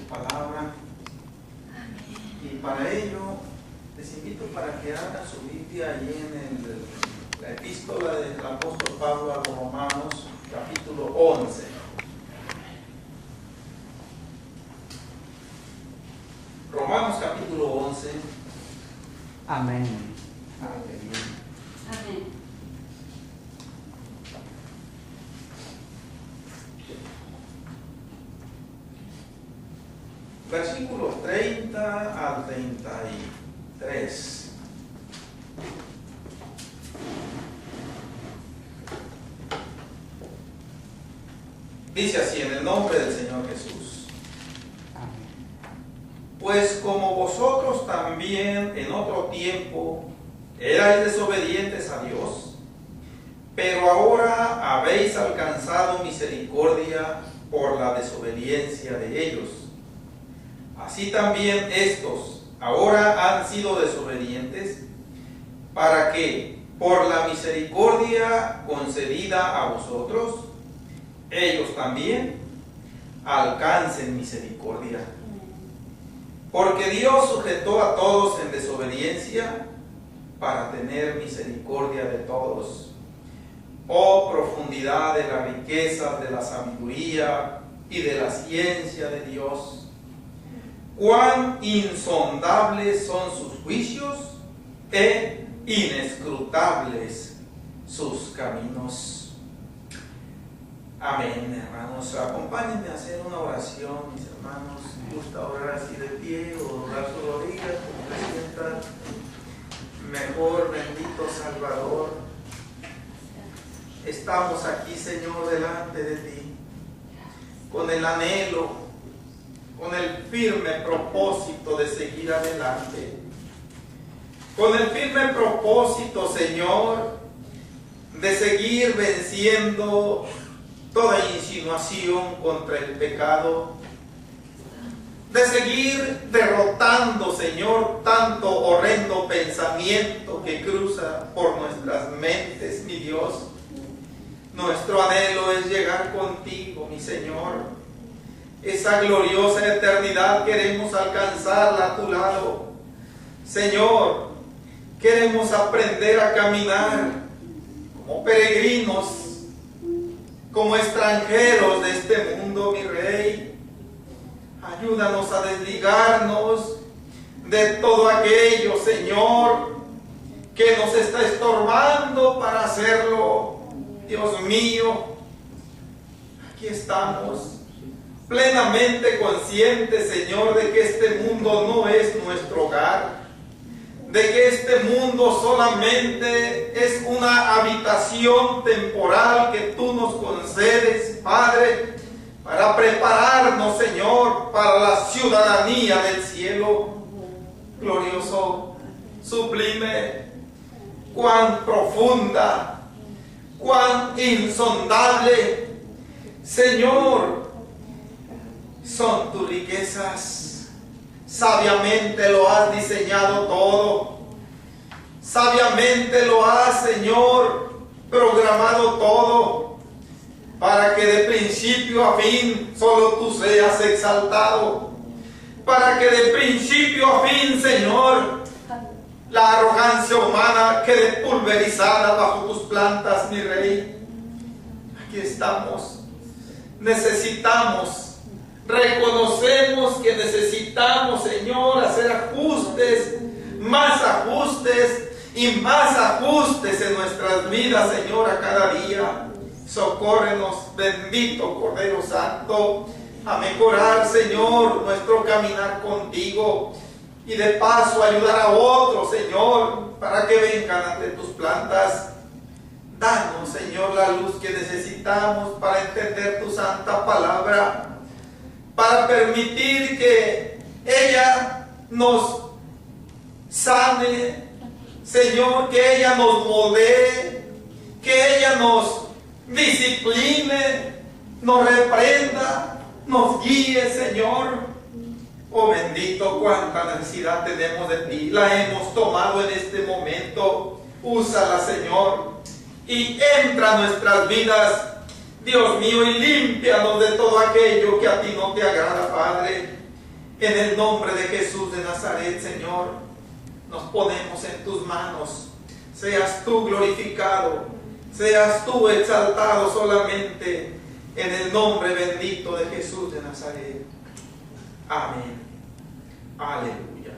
palabra. Y para ello les invito para que abran su Biblia allí en la epístola del apóstol Pablo a los Romanos, capítulo 11. Romanos capítulo 11. Amén. Amén. Amén. Versículos 30 al 33. Dice así, en el nombre del Señor Jesús. Amén. Pues como vosotros también en otro tiempo erais desobedientes a Dios, pero ahora habéis alcanzado misericordia por la desobediencia de ellos. Así también estos ahora han sido desobedientes, para que por la misericordia concedida a vosotros, ellos también alcancen misericordia. Porque Dios sujetó a todos en desobediencia para tener misericordia de todos. Oh profundidad de las riquezas de la sabiduría y de la ciencia de Dios. Cuán insondables son sus juicios e inescrutables sus caminos. Amén, hermanos. Acompáñenme a hacer una oración, mis hermanos. Si gusta orar así de pie o doblar sus rodillas, como se sientan mejor. Bendito Salvador, estamos aquí, Señor, delante de ti, con el anhelo, con el firme propósito de seguir adelante, con el firme propósito, Señor, de seguir venciendo toda insinuación contra el pecado, de seguir derrotando, Señor, tanto horrendo pensamiento que cruza por nuestras mentes, mi Dios. Nuestro anhelo es llegar contigo, mi Señor. Esa gloriosa eternidad queremos alcanzarla a tu lado. Señor, queremos aprender a caminar como peregrinos, como extranjeros de este mundo, mi Rey. Ayúdanos a desligarnos de todo aquello, Señor, que nos está estorbando para hacerlo. Dios mío, aquí estamos plenamente conscientes, Señor, de que este mundo no es nuestro hogar, de que este mundo solamente es una habitación temporal que tú nos concedes, Padre, para prepararnos, Señor, para la ciudadanía del cielo. Glorioso, sublime, cuán profunda, cuán insondable, Señor, son tus riquezas. Sabiamente lo has diseñado todo. Sabiamente lo has, Señor, programado todo, para que de principio a fin solo tú seas exaltado. Para que de principio a fin, Señor, la arrogancia humana quede pulverizada bajo tus plantas, mi Rey. Aquí estamos. Necesitamos, reconocemos que necesitamos, Señor, hacer ajustes y más ajustes en nuestras vidas, Señor, a cada día. Socórrenos, bendito Cordero Santo, a mejorar, Señor, nuestro caminar contigo, y de paso ayudar a otros, Señor, para que vengan ante tus plantas. Danos, Señor, la luz que necesitamos para entender tu santa palabra, para permitir que ella nos sane, Señor, que ella nos moldee, que ella nos discipline, nos reprenda, nos guíe, Señor. Oh bendito, cuánta necesidad tenemos de ti. La hemos tomado en este momento. Úsala, Señor, y entra a nuestras vidas, Dios mío, y límpianos de todo aquello que a ti no te agrada, Padre. En el nombre de Jesús de Nazaret, Señor, nos ponemos en tus manos. Seas tú glorificado, seas tú exaltado solamente en el nombre bendito de Jesús de Nazaret. Amén. Aleluya.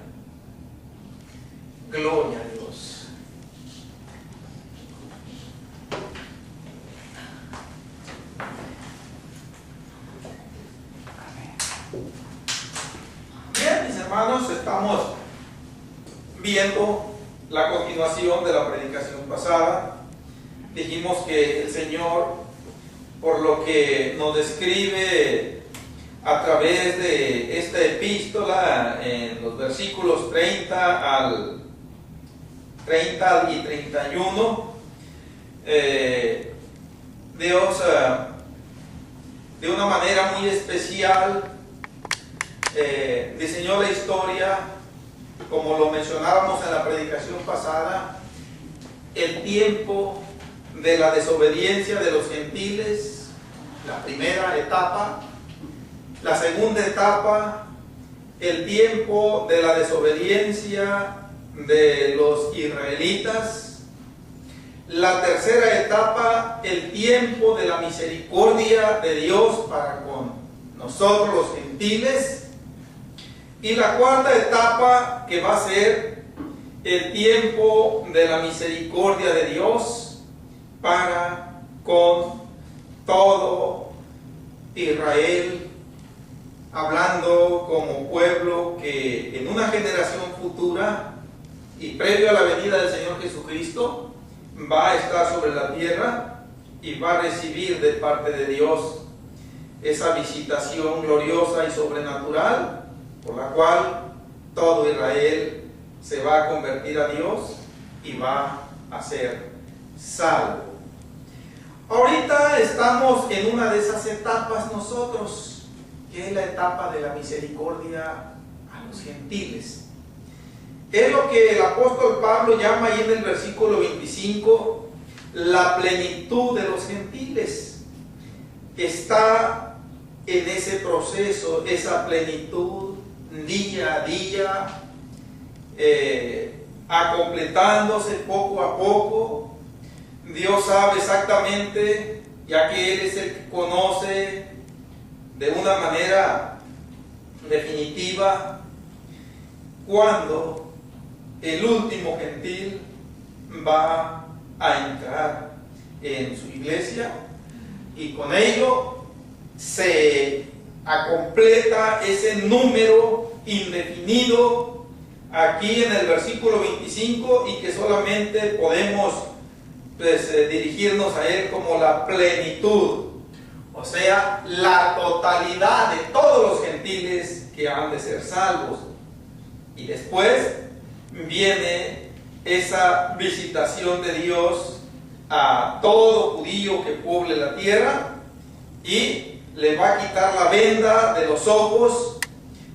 Gloria a Dios. Bien, mis hermanos, estamos viendo la continuación de la predicación pasada. Dijimos que el Señor, por lo que nos describe a través de esta epístola en los versículos 30 y 31, Dios de una manera muy especial diseñó la historia, como lo mencionábamos en la predicación pasada, el tiempo de la desobediencia de los gentiles, la primera etapa; la segunda etapa, el tiempo de la desobediencia de los israelitas; la tercera etapa, el tiempo de la misericordia de Dios para con nosotros los gentiles; y la cuarta etapa, que va a ser el tiempo de la misericordia de Dios para con todo Israel, hablando como pueblo que en una generación futura y previo a la venida del Señor Jesucristo va a estar sobre la tierra y va a recibir de parte de Dios esa visitación gloriosa y sobrenatural, por la cual todo Israel se va a convertir a Dios y va a ser salvo. Ahorita estamos en una de esas etapas nosotros, que es la etapa de la misericordia a los gentiles. Es lo que el apóstol Pablo llama ahí en el versículo 25 la plenitud de los gentiles. Está en ese proceso, esa plenitud, día a día, completándose poco a poco. Dios sabe exactamente, ya que Él es el que conoce de una manera definitiva cuándo el último gentil va a entrar en su iglesia, y con ello se completa ese número indefinido aquí en el versículo 25, y que solamente podemos dirigirnos a él como la plenitud, o sea, la totalidad de todos los gentiles que han de ser salvos. Y después viene esa visitación de Dios a todo judío que pueble la tierra, y le va a quitar la venda de los ojos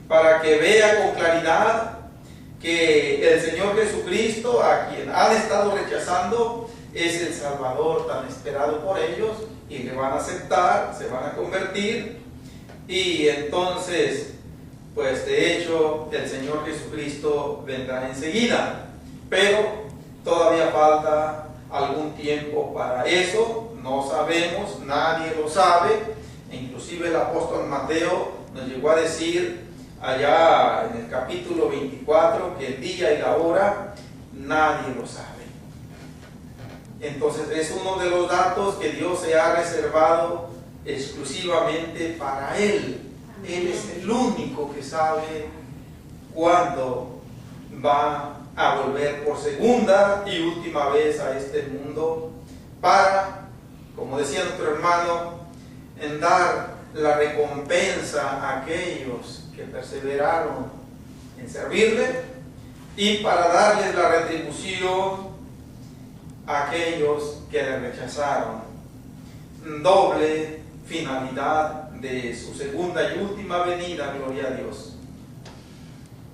para que vea con claridad que el Señor Jesucristo, a quien han estado rechazando, es el Salvador tan esperado por ellos, y le van a aceptar, se van a convertir, y entonces, pues de hecho, el Señor Jesucristo vendrá enseguida. Pero todavía falta algún tiempo para eso, no sabemos, nadie lo sabe. Inclusive el apóstol Mateo nos llegó a decir allá en el capítulo 24 que el día y la hora nadie lo sabe. Entonces es uno de los datos que Dios se ha reservado exclusivamente para Él. Él es el único que sabe cuándo va a volver por segunda y última vez a este mundo para, como decía nuestro hermano, en dar la recompensa a aquellos que perseveraron en servirle, y para darles la retribución a aquellos que le rechazaron. Doble finalidad de su segunda y última venida, gloria a Dios.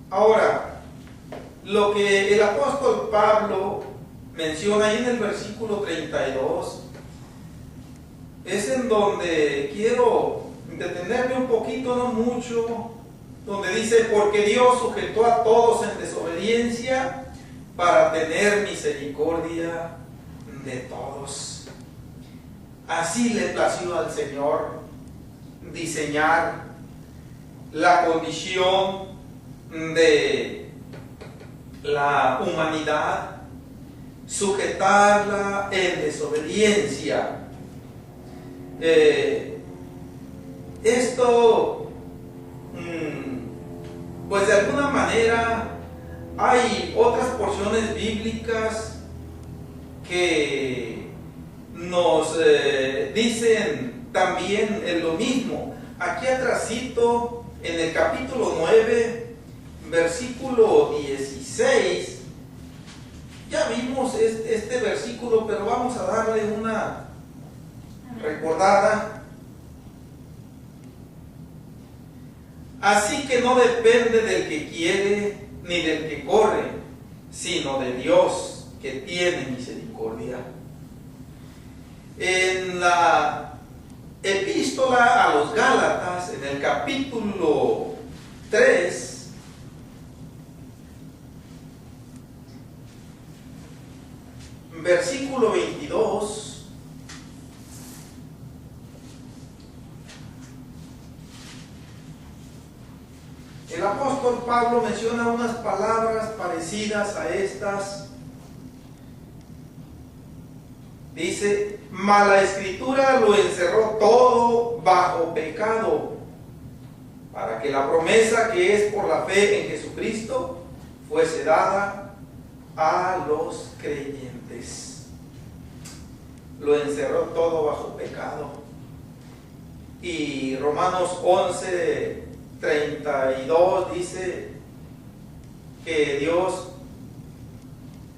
Ahora, lo que el apóstol Pablo menciona ahí en el versículo 32 es en donde quiero detenerme un poquito, no mucho, donde dice, porque Dios sujetó a todos en desobediencia para tener misericordia de todos. Así le plació al Señor diseñar la condición de la humanidad, sujetarla en desobediencia. Esto, pues de alguna manera hay otras porciones bíblicas que nos dicen también lo mismo. Aquí atrásito, en el capítulo 9, versículo 16, ya vimos este versículo, pero vamos a darle una recordada. Así que no depende del que quiere ni del que corre, sino de Dios que tiene misericordia. En la epístola a los Gálatas, en el capítulo 3, versículo 22, el apóstol Pablo menciona unas palabras parecidas a estas. Dice, mas la Escritura lo encerró todo bajo pecado, para que la promesa que es por la fe en Jesucristo fuese dada a los creyentes. Lo encerró todo bajo pecado. Y Romanos 11:32 dice que Dios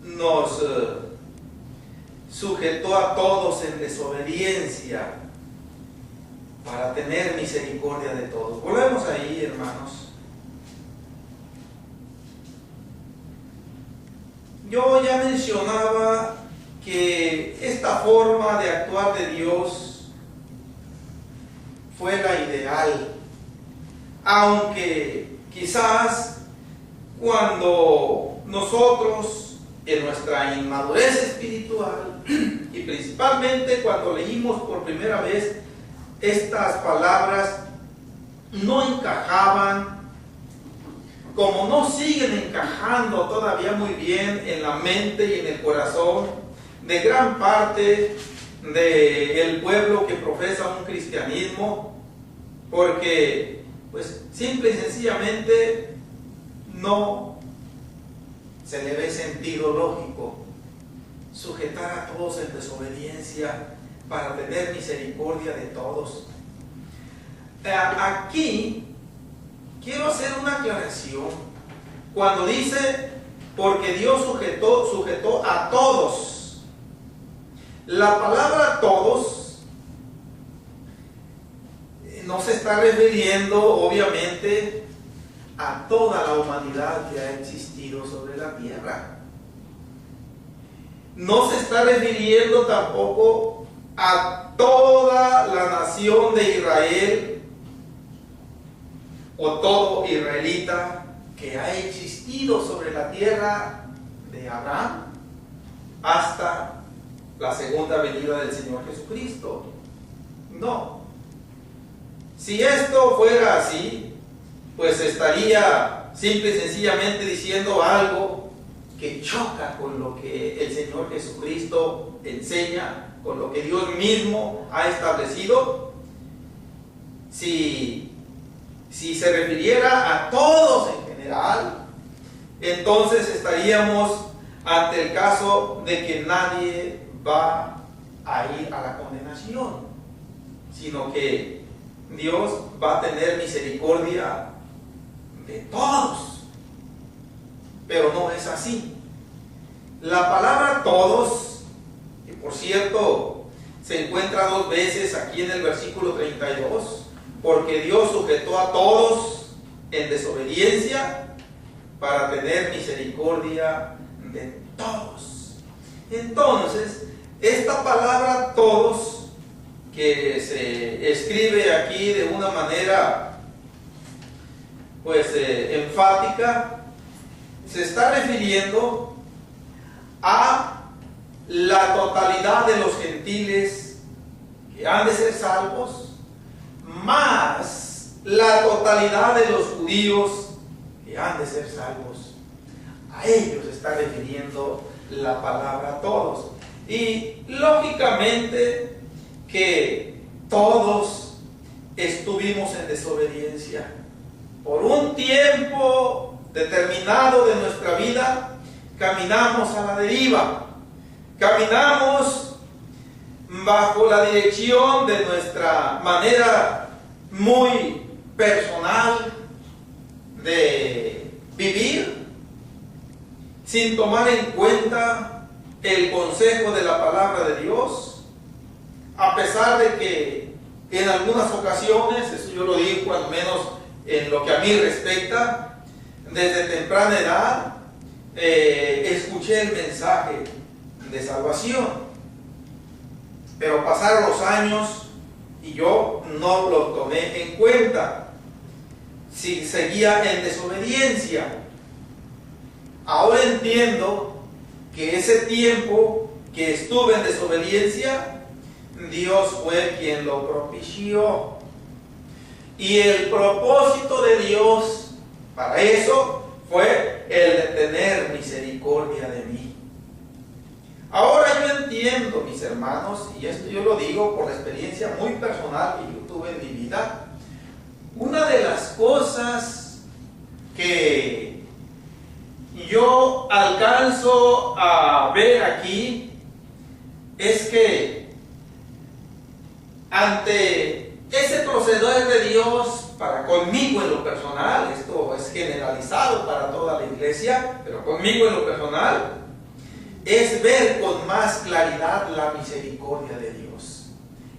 nos sujetó a todos en desobediencia para tener misericordia de todos. Volvemos ahí, hermanos. Yo ya mencionaba que esta forma de actuar de Dios fue la ideal, aunque quizás cuando nosotros en nuestra inmadurez espiritual y principalmente cuando leímos por primera vez estas palabras, no encajaban, como no siguen encajando todavía muy bien en la mente y en el corazón de gran parte del pueblo que profesa un cristianismo, porque pues simple y sencillamente no se le ve sentido lógico sujetar a todos en desobediencia para tener misericordia de todos. Aquí quiero hacer una aclaración. Cuando dice, porque Dios sujetó a todos, la palabra todos no se está refiriendo obviamente a toda la humanidad que ha existido sobre la tierra. No se está refiriendo tampoco a toda la nación de Israel o todo israelita que ha existido sobre la tierra de Abraham hasta la segunda venida del Señor Jesucristo. No. Si esto fuera así, pues estaría simple y sencillamente diciendo algo que choca con lo que el Señor Jesucristo enseña, con lo que Dios mismo ha establecido. Si se refiriera a todos en general, entonces estaríamos ante el caso de que nadie va a ir a la condenación, sino que Dios va a tener misericordia de todos. Pero no es así. La palabra todos, que por cierto se encuentra dos veces aquí en el versículo 32, porque Dios sujetó a todos en desobediencia para tener misericordia de todos. Entonces, esta palabra todos, que se escribe aquí de una manera enfática, se está refiriendo a la totalidad de los gentiles que han de ser salvos, más la totalidad de los judíos que han de ser salvos. A ellos se está refiriendo la palabra todos. Y lógicamente que todos estuvimos en desobediencia. Por un tiempo determinado de nuestra vida, caminamos a la deriva. Caminamos bajo la dirección de nuestra manera muy personal de vivir, sin tomar en cuenta el consejo de la palabra de Dios, a pesar de que en algunas ocasiones, eso yo lo digo al menos en lo que a mí respecta, desde temprana edad escuché el mensaje de salvación, pero pasaron los años y yo no lo tomé en cuenta, si seguía en desobediencia. Ahora entiendo que ese tiempo que estuve en desobediencia, Dios fue quien lo propició. Y el propósito de Dios para eso fue el de tener misericordia de mí. Ahora yo entiendo, mis hermanos, y esto yo lo digo por la experiencia muy personal que yo tuve en mi vida, una de las cosas que yo alcanzo a ver aquí es que ante ese proceder de Dios para conmigo en lo personal, esto es generalizado para toda la iglesia, pero conmigo en lo personal, es ver con más claridad la misericordia de Dios,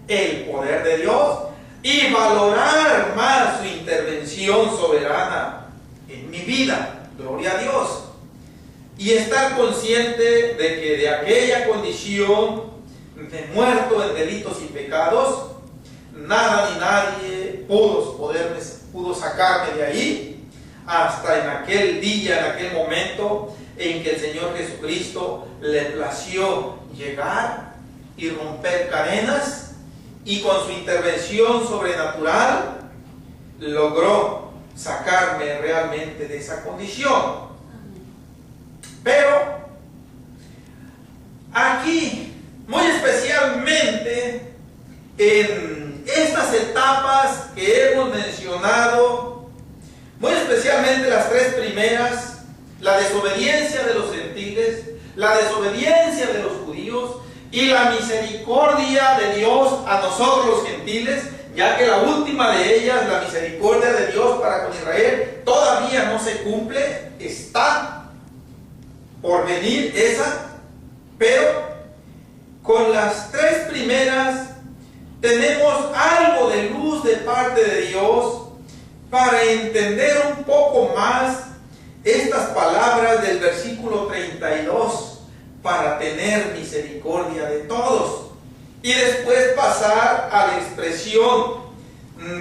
el poder de Dios, y valorar más su intervención soberana en mi vida, gloria a Dios, y estar consciente de que de aquella condición de muerto en delitos y pecados, nada ni nadie pudo sacarme de ahí, hasta en aquel día, en aquel momento en que el Señor Jesucristo le plació llegar y romper cadenas, y con su intervención sobrenatural logró sacarme realmente de esa condición. Pero aquí, muy especialmente en estas etapas que hemos mencionado, muy especialmente las tres primeras, la desobediencia de los gentiles, la desobediencia de los judíos y la misericordia de Dios a nosotros los gentiles, ya que la última de ellas, la misericordia de Dios para con Israel, todavía no se cumple, está por venir esa, pero con las tres primeras tenemos algo de luz de parte de Dios para entender un poco más estas palabras del versículo 32, para tener misericordia de todos, y después pasar a la expresión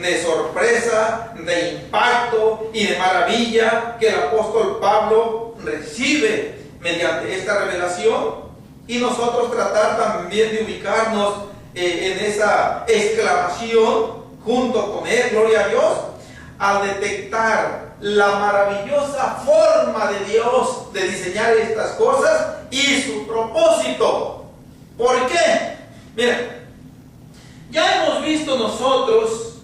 de sorpresa, de impacto y de maravilla que el apóstol Pablo recibe mediante esta revelación, y nosotros tratar también de ubicarnos en esa exclamación junto con él, gloria a Dios, al detectar la maravillosa forma de Dios de diseñar estas cosas y su propósito. ¿Por qué? Miren, ya hemos visto nosotros,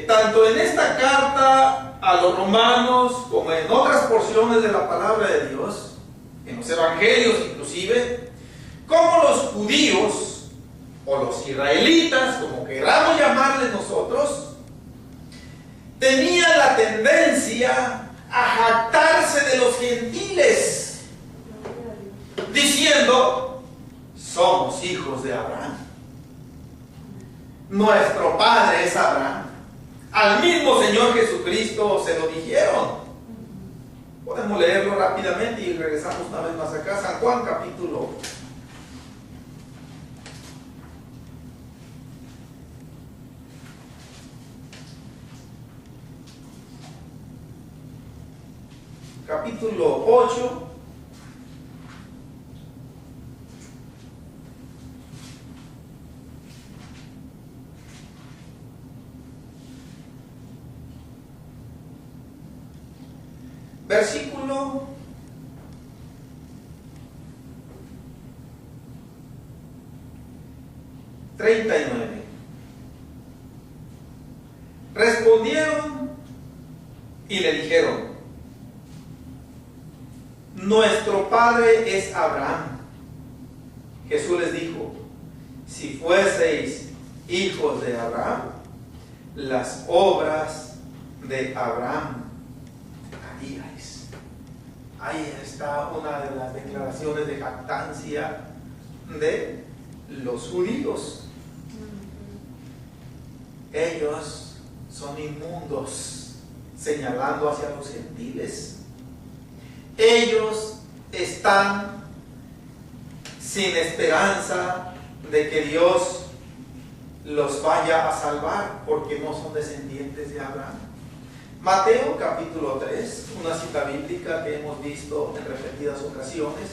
tanto en esta carta a los romanos como en otras porciones de la palabra de Dios, en los evangelios inclusive, cómo los judíos o los israelitas, como queramos llamarles nosotros, tenían la tendencia a jactarse de los gentiles, diciendo: somos hijos de Abraham, nuestro padre es Abraham. Al mismo Señor Jesucristo se lo dijeron. Podemos leerlo rápidamente y regresamos una vez más acá. San Juan capítulo 1. capítulo 8. Versículo 39. Respondieron y le dijeron: nuestro padre es Abraham. Jesús les dijo: si fueseis hijos de Abraham, las obras de Abraham haríais. Ahí está una de las declaraciones de jactancia de los judíos. Ellos son inmundos, señalando hacia los gentiles. Ellos están sin esperanza de que Dios los vaya a salvar, porque no son descendientes de Abraham. Mateo capítulo 3, una cita bíblica que hemos visto en repetidas ocasiones.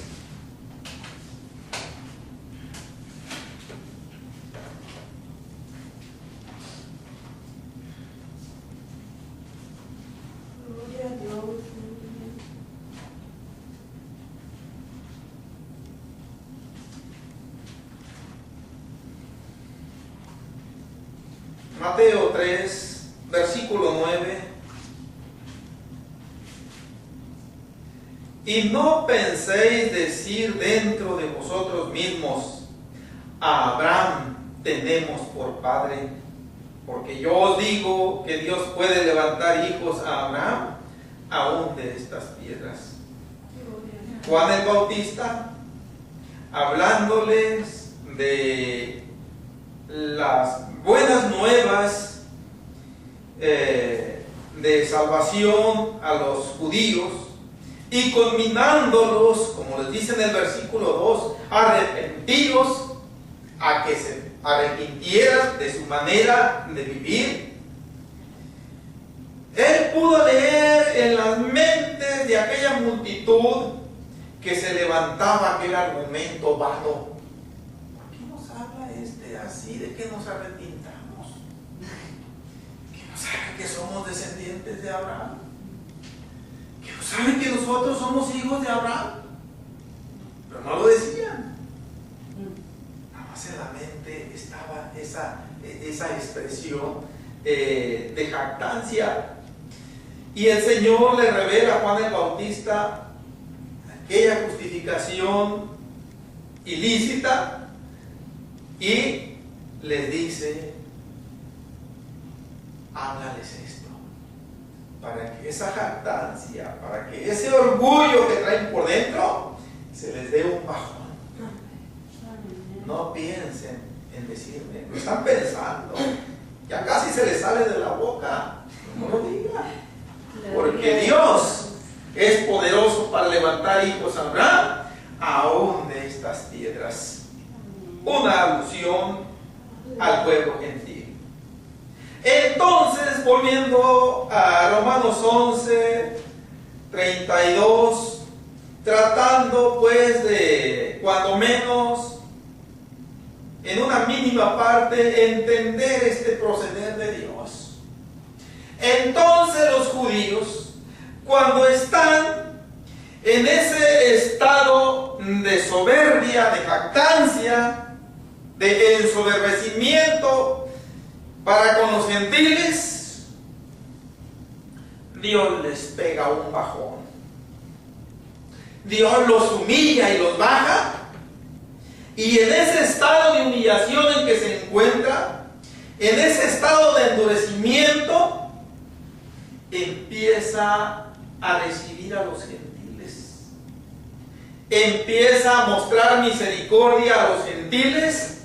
Mateo 3, versículo 9. Y no penséis decir dentro de vosotros mismos: a Abraham tenemos por padre, porque yo os digo que Dios puede levantar hijos a Abraham aún de estas piedras. Juan el Bautista, hablándoles de las buenas nuevas de salvación a los judíos, y conminándolos, como les dice en el versículo 2, arrepentidos, a que se arrepintieran de su manera de vivir. Él pudo leer en las mentes de aquella multitud que se levantaba aquel argumento vano: ¿por qué nos habla así de que nos arrepintamos? ¿Que no sabe que somos descendientes de Abraham? ¿Que no saben que nosotros somos hijos de Abraham? Pero no lo decían. Nada más en la mente estaba esa expresión de jactancia. Y el Señor le revela a Juan el Bautista aquella justificación ilícita y les dice: háblales esto, para que esa jactancia, para que ese orgullo que traen por dentro se les dé un bajón. No piensen en decirme, lo están pensando, ya casi se les sale de la boca. No lo digan, porque Dios es poderoso para levantar hijos a Abraham aún de estas piedras. Una alusión al pueblo gentil. Entonces, volviendo a Romanos 11, 32, tratando pues de, cuando menos, en una mínima parte, entender este proceder de Dios. Entonces los judíos, cuando están en ese estado de soberbia, de jactancia, de ensoberbecimiento para con los gentiles, Dios les pega un bajón. Dios los humilla y los baja, y en ese estado de humillación en que se encuentra, en ese estado de endurecimiento, empieza a recibir a los gentiles, empieza a mostrar misericordia a los gentiles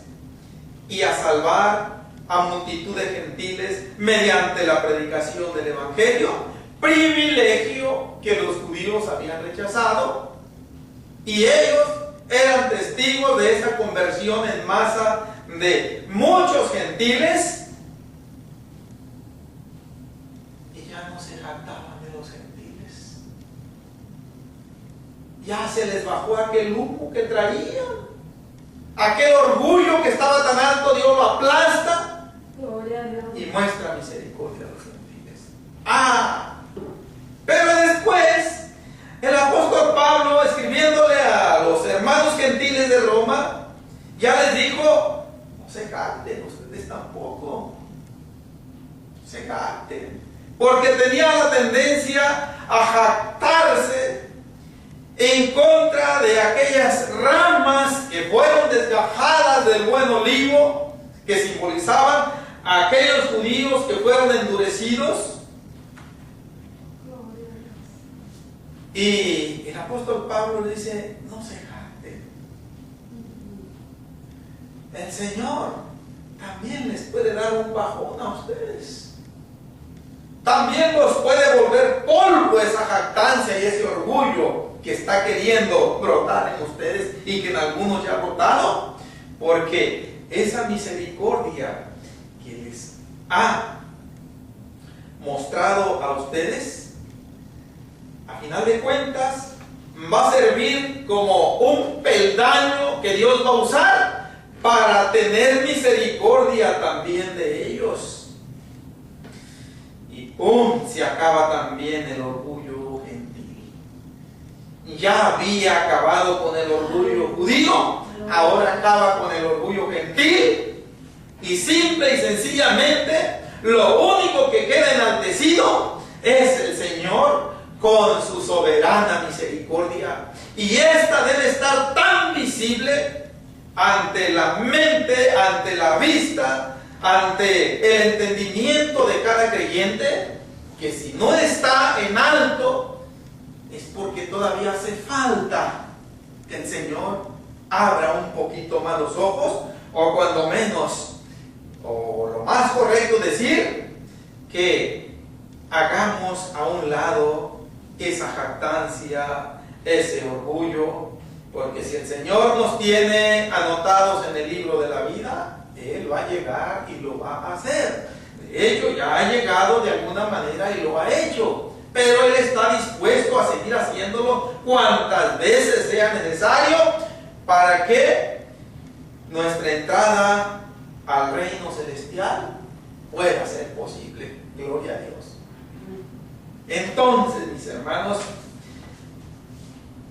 y a salvar a multitud de gentiles mediante la predicación del Evangelio, privilegio que los judíos habían rechazado, y ellos eran testigos de esa conversión en masa de muchos gentiles, y ya no se jactaban de los gentiles, ya se les bajó aquel humo que traían. Aquel orgullo que estaba tan alto, Dios lo aplasta y muestra misericordia a los gentiles. Pero después, el apóstol Pablo, escribiéndole a los hermanos gentiles de Roma, ya les dijo: no se jacten ustedes tampoco, no se jacten, porque tenía la tendencia a jactarse en contra de aquellas ramas que fueron desgajadas del buen olivo, que simbolizaban a aquellos judíos que fueron endurecidos. Y el apóstol Pablo le dice: no se jacten. El Señor también les puede dar un bajón a ustedes. También los puede volver polvo esa jactancia y ese orgullo que está queriendo brotar en ustedes y que en algunos ya ha brotado, porque esa misericordia que les ha mostrado a ustedes, a final de cuentas, va a servir como un peldaño que Dios va a usar para tener misericordia también de ellos. Y se acaba también el orgullo gentil. Ya había acabado con el orgullo judío, ahora acaba con el orgullo gentil, y simple y sencillamente lo único que queda enaltecido es el Señor con su soberana misericordia, y esta debe estar tan visible ante la mente, ante la vista, ante el entendimiento de cada creyente, que si no está en alto es porque todavía hace falta que el Señor abra un poquito más los ojos, o cuando menos, o lo más correcto decir, que hagamos a un lado esa jactancia, ese orgullo, porque si el Señor nos tiene anotados en el libro de la vida, Él va a llegar y lo va a hacer. De hecho, ya ha llegado de alguna manera y lo ha hecho, pero Él está dispuesto a seguir haciéndolo cuantas veces sea necesario para que nuestra entrada al reino celestial pueda ser posible. Gloria a Dios. Entonces, mis hermanos,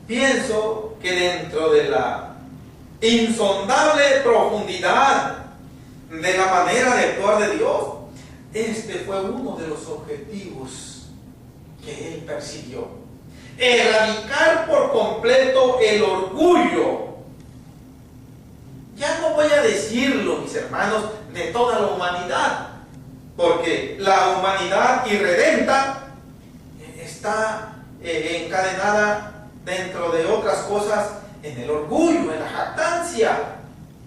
pienso que dentro de la insondable profundidad de la manera de actuar de Dios, este fue uno de los objetivos que Él persiguió: erradicar por completo el orgullo. Ya no voy a decirlo, mis hermanos, de toda la humanidad, porque la humanidad irredenta está encadenada dentro de otras cosas en el orgullo, en la jactancia.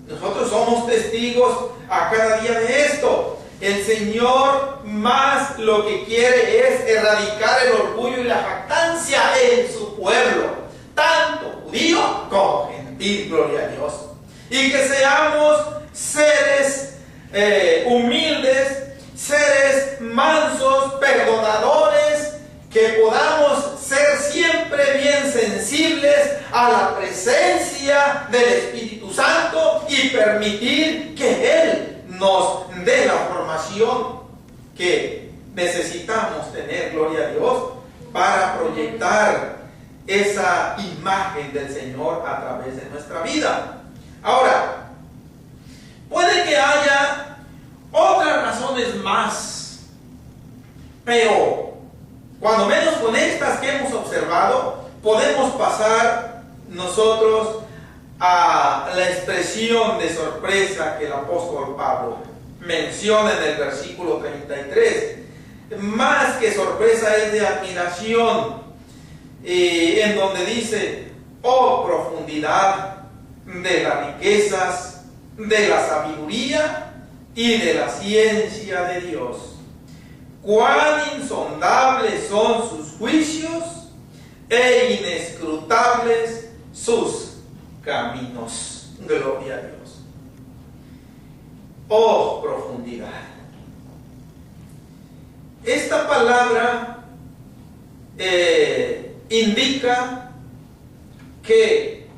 Nosotros somos testigos a cada día de esto. El Señor más lo que quiere es erradicar el orgullo y la jactancia en su pueblo, tanto judío como gentil, gloria a Dios. Y que seamos seres humildes, seres mansos, perdonadores, que podamos ser siempre bien sensibles a la presencia del Espíritu Santo y permitir que Él nos dé la formación que necesitamos tener, gloria a Dios, para proyectar esa imagen del Señor a través de nuestra vida. Ahora, puede que haya otras razones más, pero cuando menos con estas que hemos observado, podemos pasar nosotros a la expresión de sorpresa que el apóstol Pablo menciona en el versículo 33. Más que sorpresa, es de admiración, en donde dice: oh profundidad de las riquezas, de la sabiduría y de la ciencia de Dios. Cuán insondables son sus juicios e inescrutables sus caminos. Gloria a Dios. Oh profundidad. Esta palabra indica que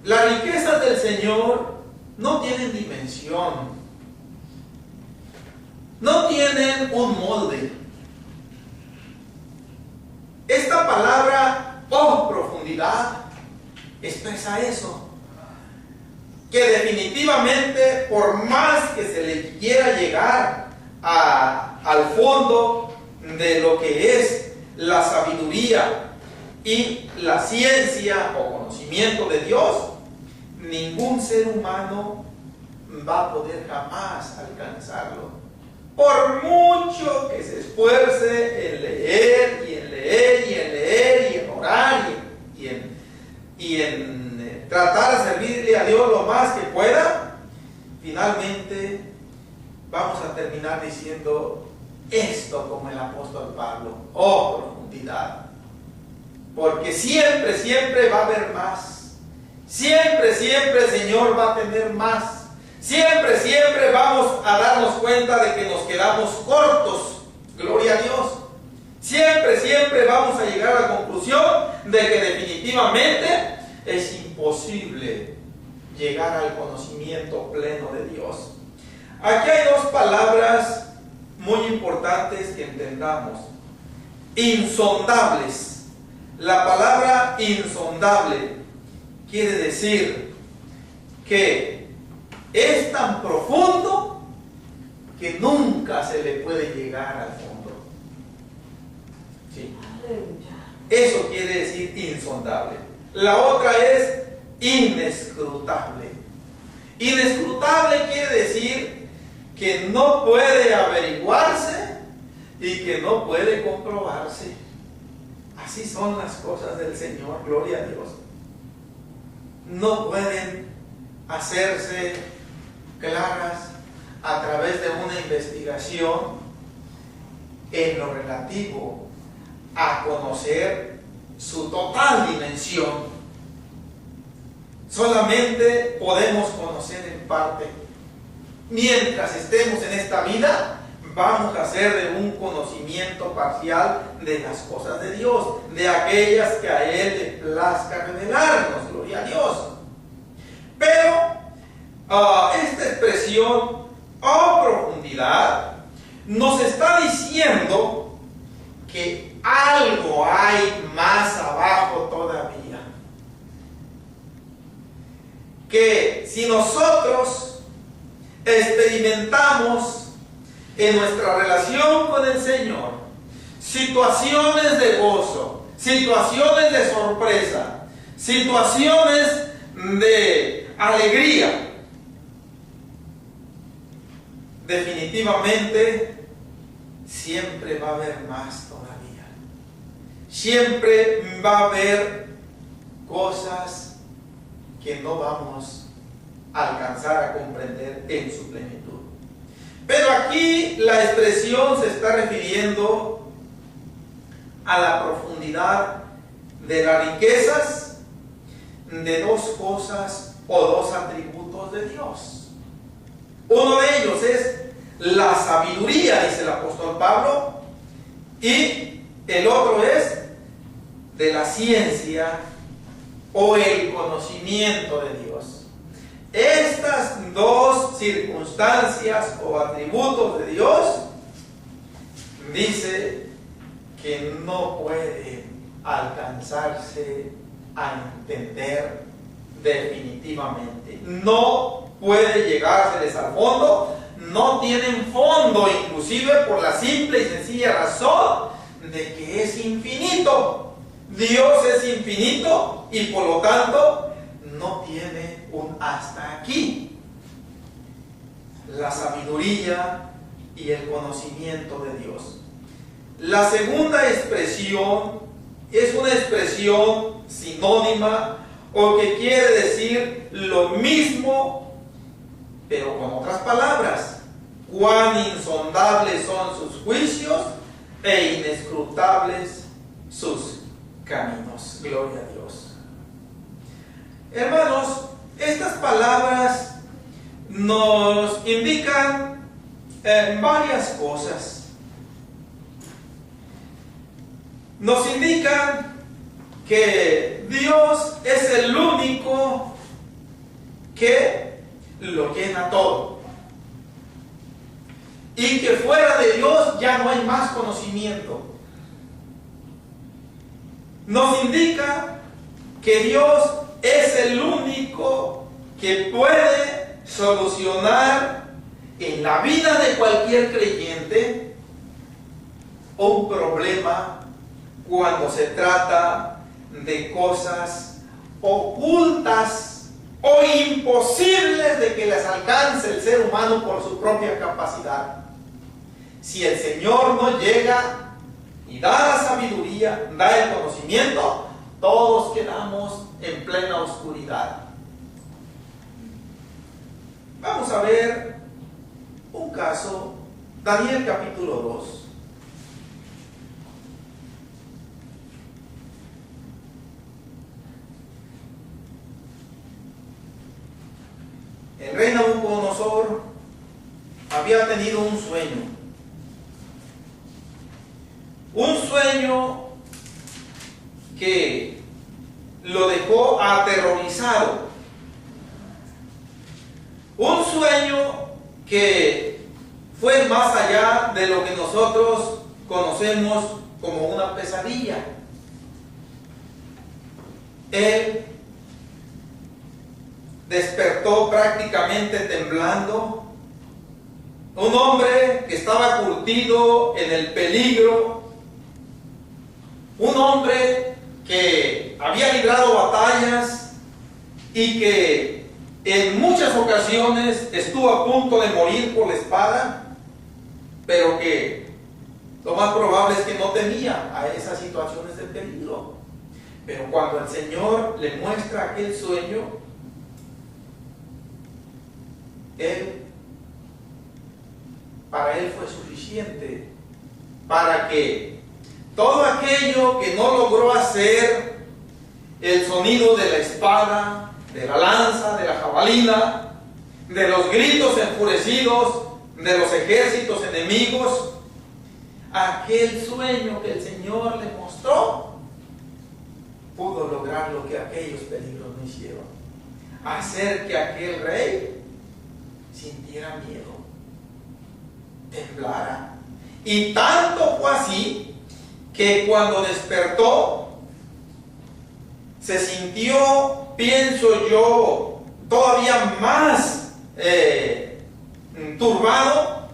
las riquezas del Señor no tienen dimensión, no tienen un molde. Esta palabra, profundidad, expresa eso. Que definitivamente, por más que se le quiera llegar al fondo de lo que es la sabiduría y la ciencia o conocimiento de Dios, ningún ser humano va a poder jamás alcanzarlo. Por mucho que se esfuerce en leer y en leer y en leer y en orar y en tratar de servirle a Dios lo más que pueda, finalmente vamos a terminar diciendo esto como el apóstol Pablo: profundidad. Porque siempre, siempre va a haber más. Siempre, siempre el Señor va a tener más. Siempre, siempre vamos a darnos cuenta de que nos quedamos cortos. Gloria a Dios. Siempre, siempre vamos a llegar a la conclusión de que definitivamente es imposible llegar al conocimiento pleno de Dios. Aquí hay dos palabras muy importantes que entendamos. Insondables. La palabra insondable quiere decir que es tan profundo que nunca se le puede llegar al fondo. ¿Sí? Eso quiere decir insondable. La otra es inescrutable. Inescrutable quiere decir que no puede averiguarse y que no puede comprobarse. Así son las cosas del Señor, gloria a Dios. No pueden hacerse claras a través de una investigación en lo relativo a conocer su total dimensión. Solamente podemos conocer en parte. Mientras estemos en esta vida, vamos a hacer de un conocimiento parcial de las cosas de Dios, de aquellas que a Él le plazca revelarnos, gloria a Dios. Pero esta expresión, profundidad, nos está diciendo que algo hay más abajo todavía. Que si nosotros experimentamos en nuestra relación con el Señor situaciones de gozo, situaciones de sorpresa, situaciones de alegría, definitivamente siempre va a haber más todavía. Siempre va a haber cosas que no vamos a alcanzar a comprender en su plenitud. Pero aquí la expresión se está refiriendo a la profundidad de las riquezas de dos cosas o dos atributos de Dios. Uno de ellos es la sabiduría, dice el apóstol Pablo, y el otro es de la ciencia o el conocimiento de Dios. Estas dos circunstancias o atributos de Dios dice que no pueden alcanzarse a entender definitivamente. No puede llegárseles al fondo, no tienen fondo, inclusive por la simple y sencilla razón de que es infinito. Dios es infinito y por lo tanto no tiene un hasta aquí. La sabiduría y el conocimiento de Dios. La segunda expresión es una expresión sinónima o que quiere decir lo mismo, pero con otras palabras. Cuán insondables son sus juicios e inescrutables sus caminos. Gloria a Dios. Hermanos, estas palabras nos indican varias cosas. Nos indican que Dios es el único que lo llena todo. Y que fuera de Dios ya no hay más conocimiento. Nos indica que Dios es el único que puede solucionar en la vida de cualquier creyente un problema cuando se trata de cosas ocultas o imposibles de que les alcance el ser humano por su propia capacidad. Si el Señor no llega y da la sabiduría, da el conocimiento, todos quedamos en plena oscuridad. Vamos a ver un caso, Daniel capítulo 2. El rey Nabucodonosor había tenido un sueño. Un sueño que lo dejó aterrorizado. Un sueño que fue más allá de lo que nosotros conocemos como una pesadilla. Él despertó prácticamente temblando. Un hombre que estaba curtido en el peligro. Un hombre que había librado batallas y que en muchas ocasiones estuvo a punto de morir por la espada, pero que lo más probable es que no temía a esas situaciones de peligro. Pero cuando el Señor le muestra aquel sueño, para él fue suficiente para que todo aquello que no logró hacer, el sonido de la espada, de la lanza, de la jabalina, de los gritos enfurecidos de los ejércitos enemigos, aquel sueño que el Señor le mostró, pudo lograr lo que aquellos peligros no hicieron: hacer que aquel rey sintiera miedo, temblara. Y tanto fue así que cuando despertó se sintió, pienso yo, todavía más turbado,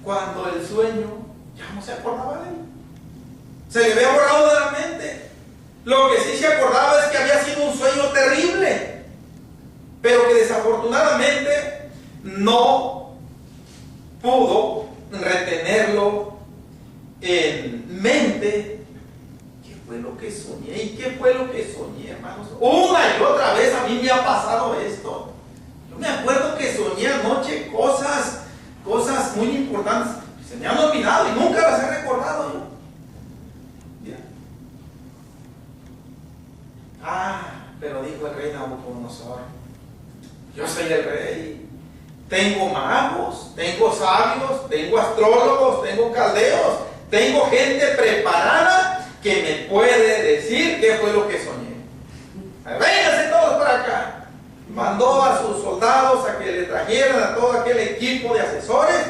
cuando el sueño ya no se acordaba de él. Se le había borrado de la mente. Lo que sí se acordaba es que había sido un sueño terrible, pero que desafortunadamente no pudo retenerlo en mente. ¿Qué fue lo que soñé? ¿Y qué fue lo que soñé, hermanos? Una y otra vez a mí me ha pasado esto. Yo me acuerdo que soñé anoche cosas muy importantes. Se me han olvidado y nunca las he recordado yo. Mira. Pero dijo el rey Nabucodonosor: yo soy el rey. Tengo magos, tengo sabios, tengo astrólogos, tengo caldeos, tengo gente preparada que me puede decir qué fue lo que soñé. Vénganse todos para acá. Mandó a sus soldados a que le trajeran a todo aquel equipo de asesores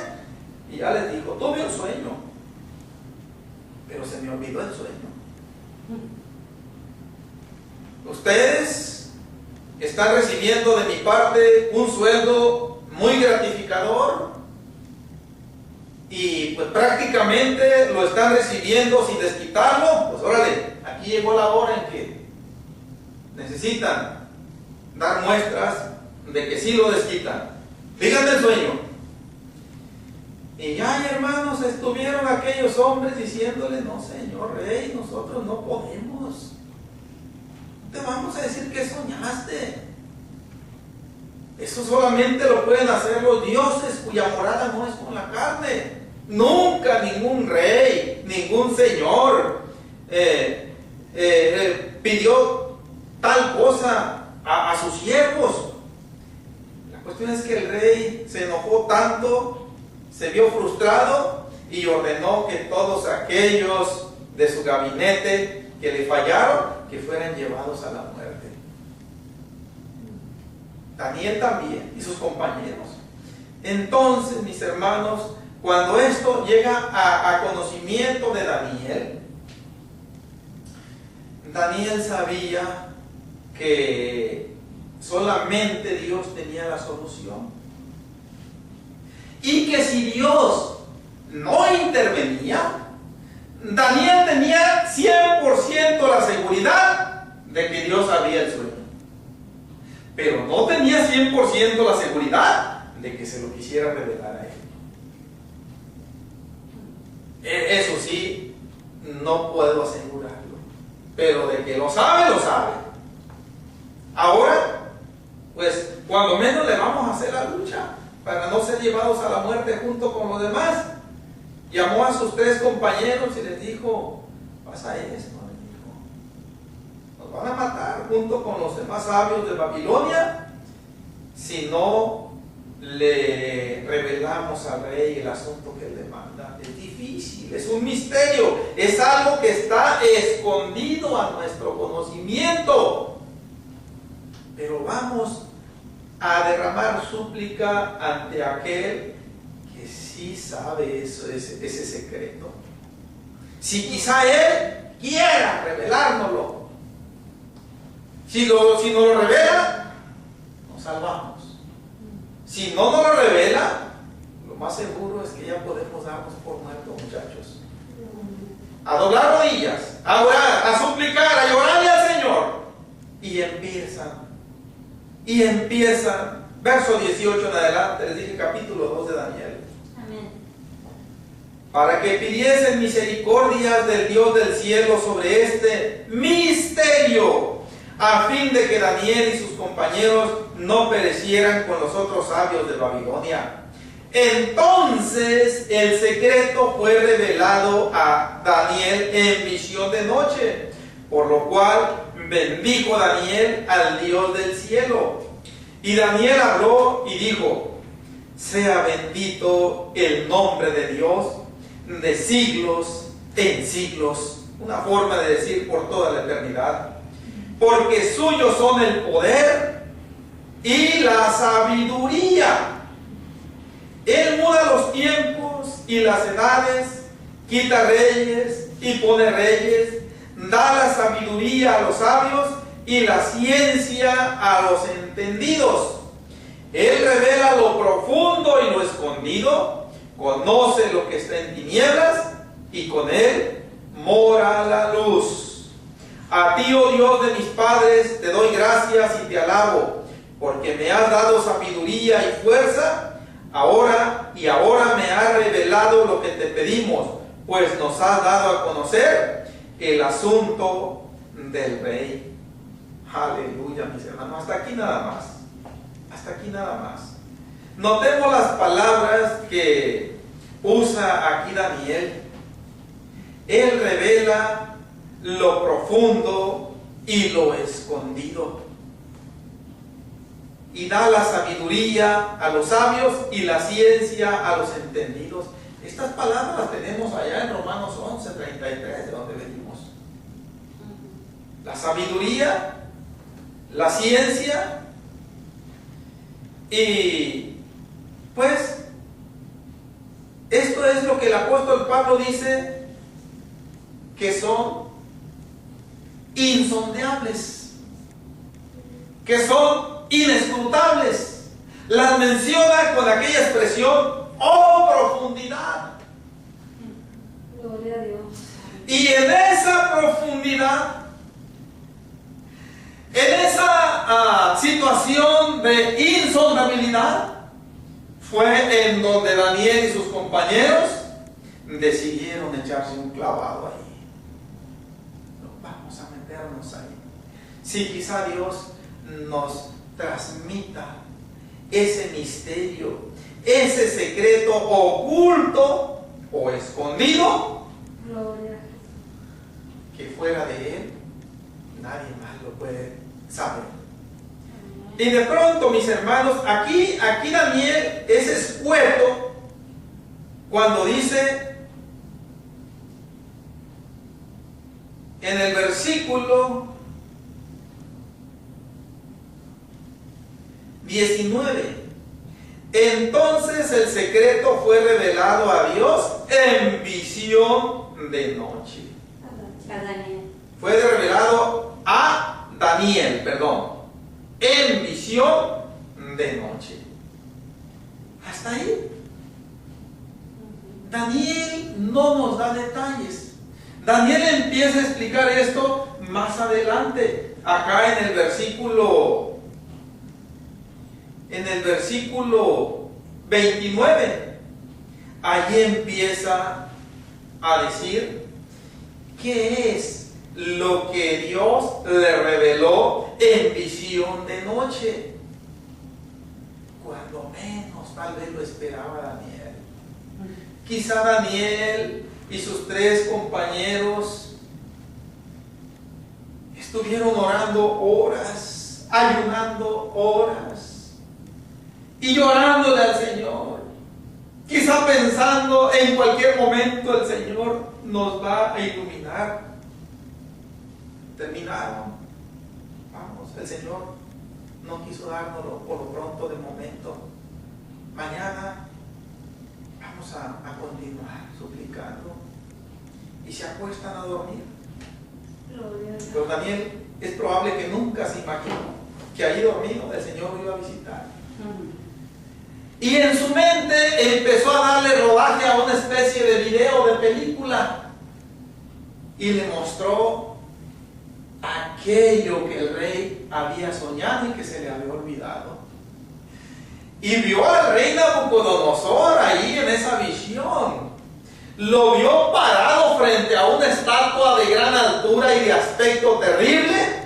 y ya les dijo: tuve un sueño, pero se me olvidó el sueño. Ustedes están recibiendo de mi parte un sueldo muy gratificador y pues prácticamente lo están recibiendo sin desquitarlo. Pues órale, aquí llegó la hora en que necesitan dar muestras de que sí lo desquitan. Díganme el sueño. Y ay, hermanos, estuvieron aquellos hombres diciéndole: no, señor rey, nosotros no podemos. Te vamos a decir que soñaste. Eso solamente lo pueden hacer los dioses cuya morada no es con la carne. Nunca ningún rey, ningún señor pidió tal cosa a sus siervos. La cuestión es que el rey se enojó tanto, se vio frustrado y ordenó que todos aquellos de su gabinete que le fallaron, que fueran llevados a la muerte. Daniel también y sus compañeros. Entonces, mis hermanos, cuando esto llega a conocimiento de Daniel, Daniel sabía que solamente Dios tenía la solución. Y que si Dios no intervenía, Daniel tenía 100% la seguridad de que Dios sabía el sueño. Pero no tenía 100% la seguridad de que se lo quisiera revelar a él. Eso sí, no puedo asegurarlo. Pero de que lo sabe, lo sabe. Ahora, pues, cuando menos le vamos a hacer la lucha para no ser llevados a la muerte junto con los demás. Llamó a sus 3 compañeros y les dijo: pasa esto, les dijo. Nos van a matar junto con los demás sabios de Babilonia si no le revelamos al rey el asunto que él demanda. Es difícil, es un misterio, es algo que está escondido a nuestro conocimiento. Pero vamos a derramar súplica ante aquel que sí sabe eso, ese secreto. Si quizá él quiera revelárnoslo, si nos lo revela, nos salvamos. Si no nos lo revela, lo más seguro es que ya podemos darnos por muertos, muchachos. A doblar rodillas, a orar, a suplicar, a llorarle al Señor. Y empiezan, verso 18 en adelante, les dije capítulo 2 de Daniel. Amén. Para que pidiesen misericordias del Dios del cielo sobre este misterio, a fin de que Daniel y sus compañeros no perecieran con los otros sabios de Babilonia. Entonces el secreto fue revelado a Daniel en visión de noche, por lo cual bendijo Daniel al Dios del cielo. Y Daniel habló y dijo: sea bendito el nombre de Dios de siglos en siglos. Una forma de decir por toda la eternidad. Porque suyos son el poder y la sabiduría. Él muda los tiempos y las edades, quita reyes y pone reyes, da la sabiduría a los sabios y la ciencia a los entendidos. Él revela lo profundo y lo escondido, conoce lo que está en tinieblas y con él mora la luz. A ti, oh Dios de mis padres, te doy gracias y te alabo, porque me has dado sabiduría y fuerza. Ahora me has revelado lo que te pedimos, pues nos has dado a conocer el asunto del rey. Aleluya, mis hermanos. Hasta aquí nada más. Hasta aquí nada más. Notemos las palabras que usa aquí Daniel. Él revela lo profundo y lo escondido. Y da la sabiduría a los sabios y la ciencia a los entendidos. Estas palabras las tenemos allá en Romanos 11:33, de donde venimos. La sabiduría, la ciencia, y pues esto es lo que el apóstol Pablo dice que son insondeables, que son inescrutables. Las menciona con aquella expresión: oh profundidad. Gloria a Dios. Y en esa profundidad, en esa situación de insondabilidad, fue en donde Daniel y sus compañeros decidieron echarse un clavado ahí. Vamos a meternos ahí. Si quizá Dios nos transmita ese misterio, ese secreto oculto o escondido, Gloria. que fuera de Él nadie más lo puede saber. Y de pronto, mis hermanos, aquí Daniel es escueto cuando dice: en el versículo 19. Entonces el secreto fue revelado a Dios en visión de noche. A Daniel. Fue revelado a Daniel, en visión de noche. Hasta ahí. Daniel no nos da detalles. Daniel empieza a explicar esto más adelante, acá en el versículo 29. Allí empieza a decir qué es lo que Dios le reveló en visión de noche, cuando menos tal vez lo esperaba Daniel. Quizá Daniel y sus 3 compañeros estuvieron orando horas, ayunando horas y llorándole al Señor. Quizá pensando en cualquier momento el Señor nos va a iluminar. Terminaron. Vamos, el Señor no quiso dárnoslo por lo pronto de momento. Mañana vamos a continuar suplicando. Y se acuestan a dormir. Gloria a Dios. Pero Daniel es probable que nunca se imaginó que allí dormido el Señor lo iba a visitar. Y en su mente empezó a darle rodaje a una especie de video, de película. Y le mostró aquello que el rey había soñado y que se le había olvidado. Y vio al rey Nabucodonosor ahí en esa visión. Lo vio parado frente a una estatua de gran altura y de aspecto terrible.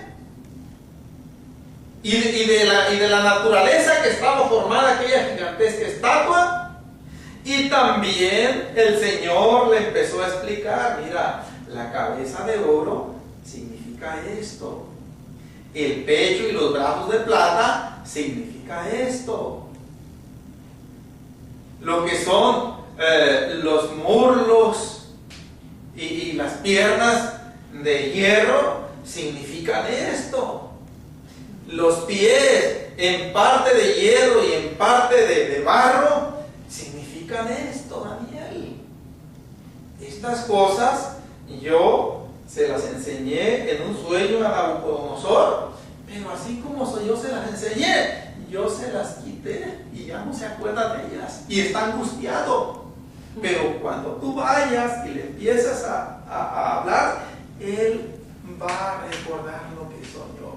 Y de la naturaleza que estaba formada aquella gigantesca estatua. Y también el Señor le empezó a explicar: mira, la cabeza de oro significa esto, el pecho y los brazos de plata significa esto, lo que son los muslos y las piernas de hierro significan esto. Los pies en parte de hierro y en parte de barro significan esto, Daniel. Estas cosas yo se las enseñé en un sueño a Nabucodonosor, pero así como yo se las enseñé, yo se las quité y ya no se acuerda de ellas y está angustiado. Pero cuando tú vayas y le empiezas a hablar, él va a recordar lo que soñó.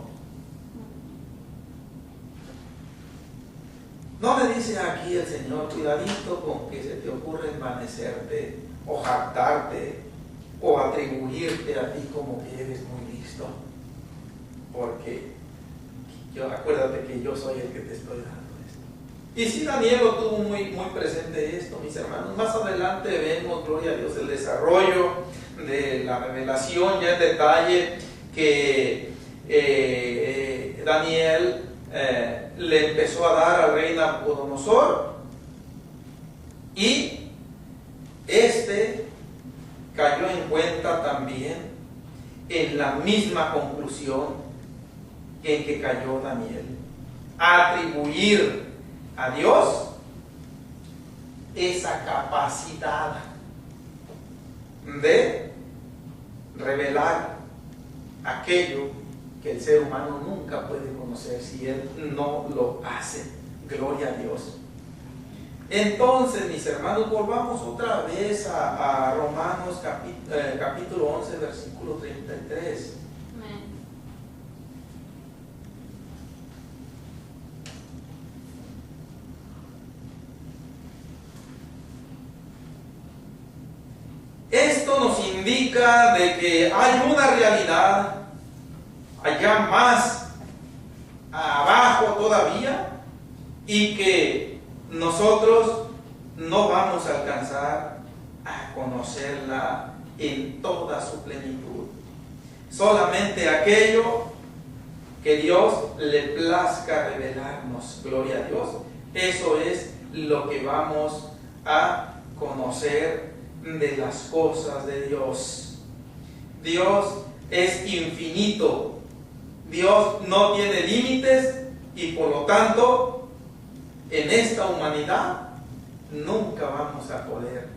No me dice aquí el Señor: cuidadito con que se te ocurra envanecerte o jactarte o atribuirte a ti como que eres muy listo, porque acuérdate que yo soy el que te estoy dando esto. Y si Daniel lo tuvo muy presente esto, mis hermanos. Más adelante vemos, gloria a Dios, el desarrollo de la revelación ya en detalle que Daniel le empezó a dar al rey Nabucodonosor, y este cayó en cuenta también en la misma conclusión en que cayó Daniel: atribuir a Dios esa capacidad de revelar aquello que el ser humano nunca puede conocer si él no lo hace. Gloria a Dios. Entonces, mis hermanos, volvamos otra vez a Romanos capítulo 11, versículo 33. Amén. Esto nos indica de que hay una realidad allá más abajo todavía, y que nosotros no vamos a alcanzar a conocerla en toda su plenitud. Solamente aquello que Dios le plazca revelarnos, gloria a Dios, eso es lo que vamos a conocer de las cosas de Dios. Dios es infinito. Dios no tiene límites y por lo tanto en esta humanidad nunca vamos a poder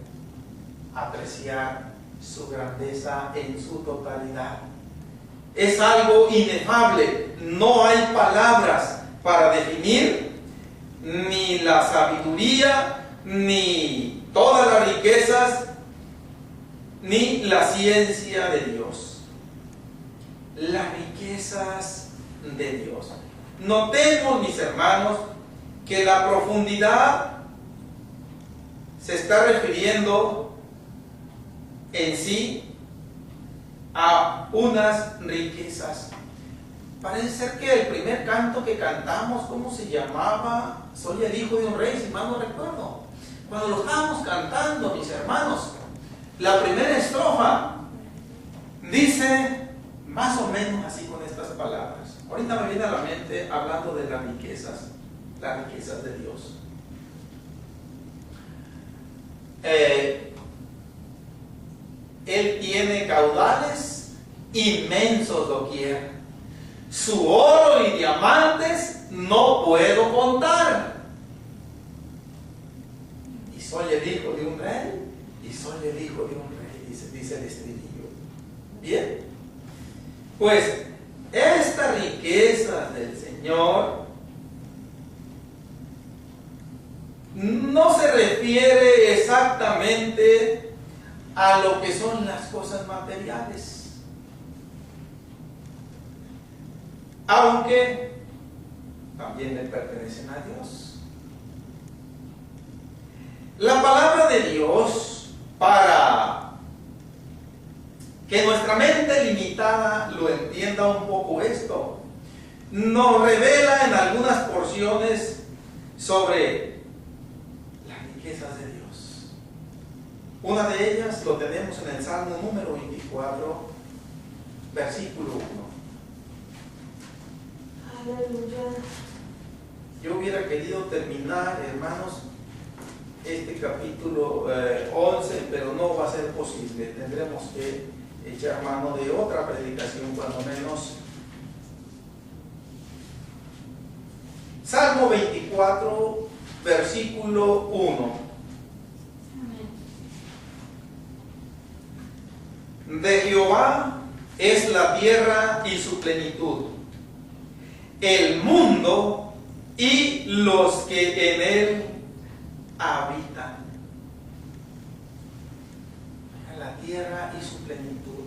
apreciar su grandeza en su totalidad. Es algo inefable, no hay palabras para definir ni la sabiduría, ni todas las riquezas, ni la ciencia de Dios. Las riquezas de Dios. Notemos, mis hermanos, que la profundidad se está refiriendo en sí a unas riquezas. Parece ser que el primer canto que cantamos, ¿cómo se llamaba? Soy el hijo de un rey, si mal no recuerdo. Cuando lo estábamos cantando, mis hermanos, la primera estrofa dice más o menos así con estas palabras. Ahorita me viene a la mente hablando de las riquezas de Dios. Él tiene caudales inmensos doquier. Su oro y diamantes no puedo contar. Y soy el hijo de un rey, y soy el hijo de un rey, dice el estribillo. Bien, pues esta riqueza del Señor no se refiere exactamente a lo que son las cosas materiales, aunque también le pertenecen a Dios. La palabra de Dios, para que nuestra mente limitada lo entienda un poco esto, nos revela en algunas porciones sobre las riquezas de Dios. Una de ellas lo tenemos en el Salmo número 24, versículo 1. Aleluya. Yo hubiera querido terminar, hermanos, este capítulo 11, pero no va a ser posible. Tendremos que echar mano de otra predicación, cuando menos. Salmo 24, versículo 1. De Jehová es la tierra y su plenitud, el mundo y los que en él habitan. La tierra y su plenitud.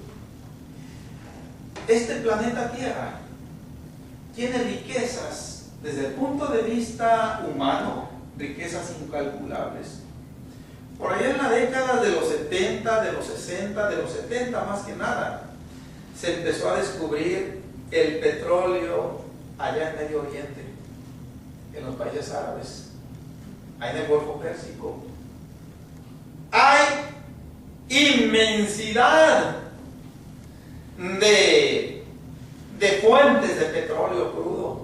Este planeta Tierra tiene riquezas desde el punto de vista humano, riquezas incalculables. Por allá en la década de los 70, de los 60, de los 70 más que nada, se empezó a descubrir el petróleo allá en Medio Oriente, en los países árabes, ahí en el Golfo Pérsico. Hay inmensidad de fuentes de petróleo crudo.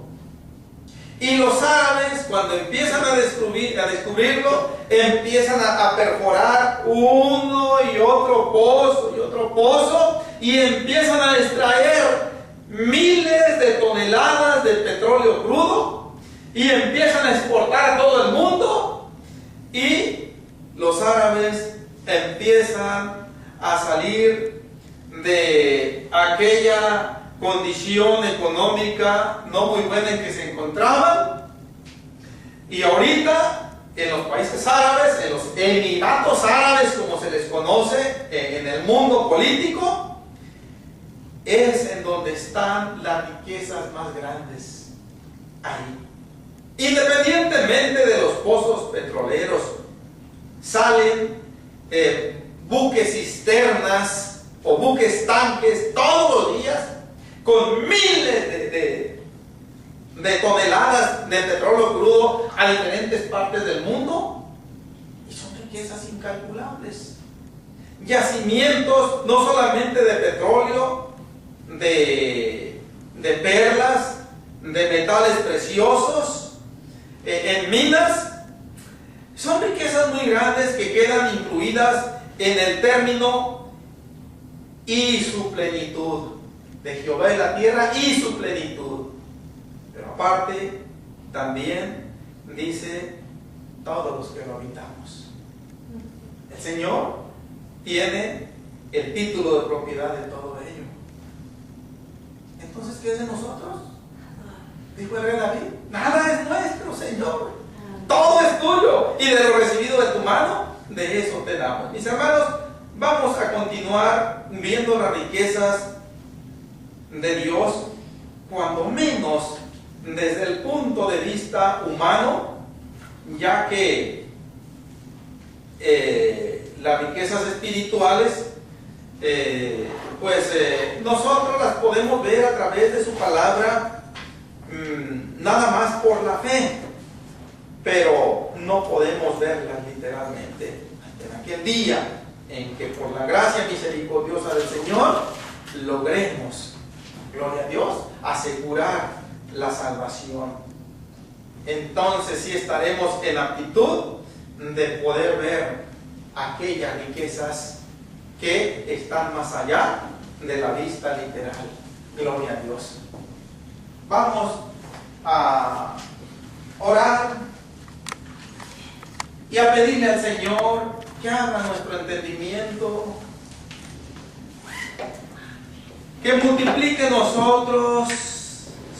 Y los árabes, cuando empiezan a descubrirlo, empiezan a perforar uno y otro pozo, y empiezan a extraer miles de toneladas de petróleo crudo, y empiezan a exportar a todo el mundo, y los árabes empiezan a salir de aquella condición económica no muy buena en que se encontraban, y ahorita en los países árabes, en los Emiratos Árabes, como se les conoce en el mundo político, es en donde están las riquezas más grandes. Ahí, independientemente de los pozos petroleros, salen buques cisternas o buques tanques todos los días con miles de toneladas de petróleo crudo a diferentes partes del mundo, y son riquezas incalculables. Yacimientos no solamente de petróleo, de perlas, de metales preciosos, en minas. Son riquezas muy grandes que quedan incluidas en el término y su plenitud. de Jehová es la tierra y su plenitud. Pero aparte, también dice todos los que lo habitamos. El Señor tiene el título de propiedad de todo ello. Entonces, ¿qué es de nosotros? Dijo el rey David, nada es nuestro, Señor. Todo es tuyo. Y de lo recibido de tu mano, de eso te damos. Mis hermanos, vamos a continuar viendo las riquezas de Dios, cuando menos desde el punto de vista humano, ya que las riquezas espirituales nosotros las podemos ver a través de su palabra, nada más por la fe, pero no podemos verlas literalmente. En aquel día en que por la gracia misericordiosa del Señor logremos, gloria a Dios, asegurar la salvación, entonces sí estaremos en aptitud de poder ver aquellas riquezas que están más allá de la vista literal. Gloria a Dios. Vamos a orar y a pedirle al Señor que abra nuestro entendimiento, que multiplique en nosotros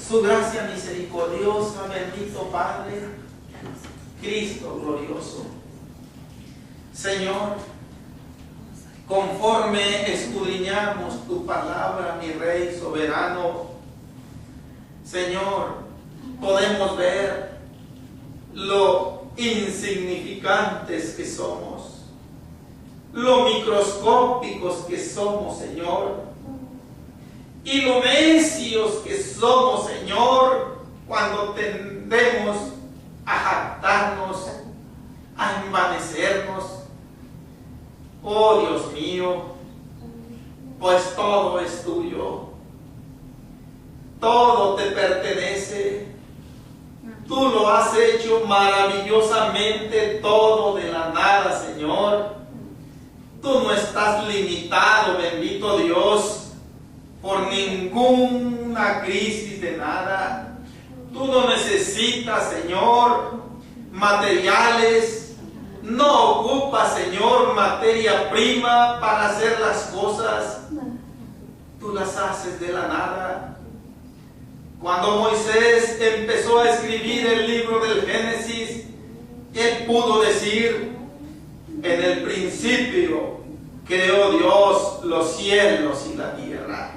su gracia misericordiosa. Bendito Padre, Cristo glorioso. Señor, conforme escudriñamos tu palabra, mi Rey soberano, Señor, podemos ver lo insignificantes que somos, lo microscópicos que somos, Señor, y lo necios que somos, Señor, cuando tendemos a jactarnos, a envanecernos. Oh Dios mío, pues todo es tuyo, todo te pertenece, tú lo has hecho maravillosamente todo de la nada, Señor. Tú no estás limitado, bendito Dios, por ninguna crisis de nada. Tú no necesitas, Señor, materiales. No ocupa, Señor, materia prima para hacer las cosas. Tú las haces de la nada. Cuando Moisés empezó a escribir el libro del Génesis, él pudo decir, en el principio creó Dios los cielos y la tierra.